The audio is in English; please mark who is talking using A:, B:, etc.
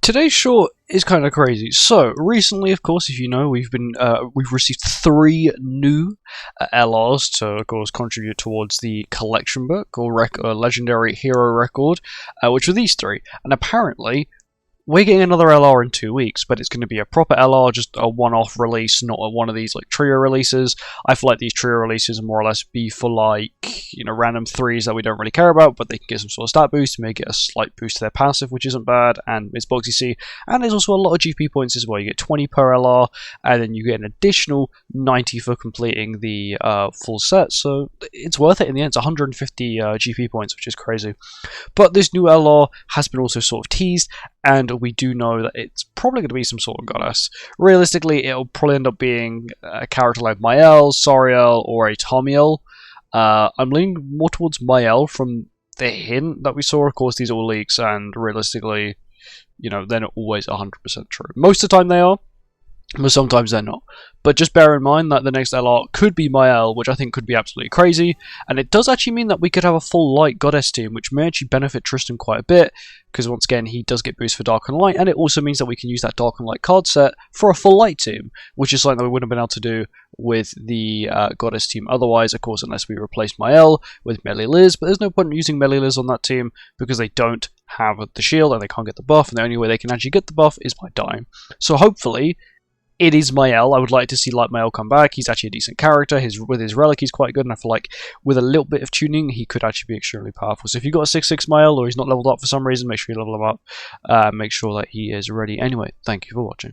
A: Today's short is kind of crazy. So recently, of course, if you know, we've received three new LRs to, of course, contribute towards the collection book or legendary hero record, which were these three. And apparently, we're getting another LR in 2 weeks, but it's going to be a proper LR, just a one-off release, not one of these like trio releases. I feel like these trio releases more or less be for like, random threes that we don't really care about, but they can get some sort of stat boost, make it a slight boost to their passive, which isn't bad, and it's boxy C. And there's also a lot of GP points as well. You get 20 per LR, and then you get an additional 90 for completing the full set, so it's worth it in the end. It's 150 GP points, which is crazy. But this new LR has been also sort of teased, and we do know that it's probably going to be some sort of goddess. Realistically, it'll probably end up being a character like Mael, Sariel, or a Tomiel. I'm leaning more towards Mael from the hint that we saw. Of course, these are all leaks, and realistically, they're not always 100% true. Most of the time they are, but sometimes they're not. But just bear in mind that the next LR could be Mael, which I think could be absolutely crazy, and it does actually mean that we could have a full light goddess team, which may actually benefit Tristan quite a bit, because once again, he does get boost for dark and light, and it also means that we can use that dark and light card set for a full light team, which is something that we wouldn't have been able to do with the goddess team otherwise, of course, unless we replace Mael with Melee Liz. But there's no point in using Melee Liz on that team because they don't have the shield and they can't get the buff, and the only way they can actually get the buff is by dying. So hopefully it is Mael. I would like to see Light Mael come back. He's actually a decent character. With his relic, he's quite good, and I feel like with a little bit of tuning, he could actually be extremely powerful. So if you've got a 6/6 Mael, or he's not leveled up for some reason, make sure you level him up. Make sure that he is ready. Anyway, thank you for watching.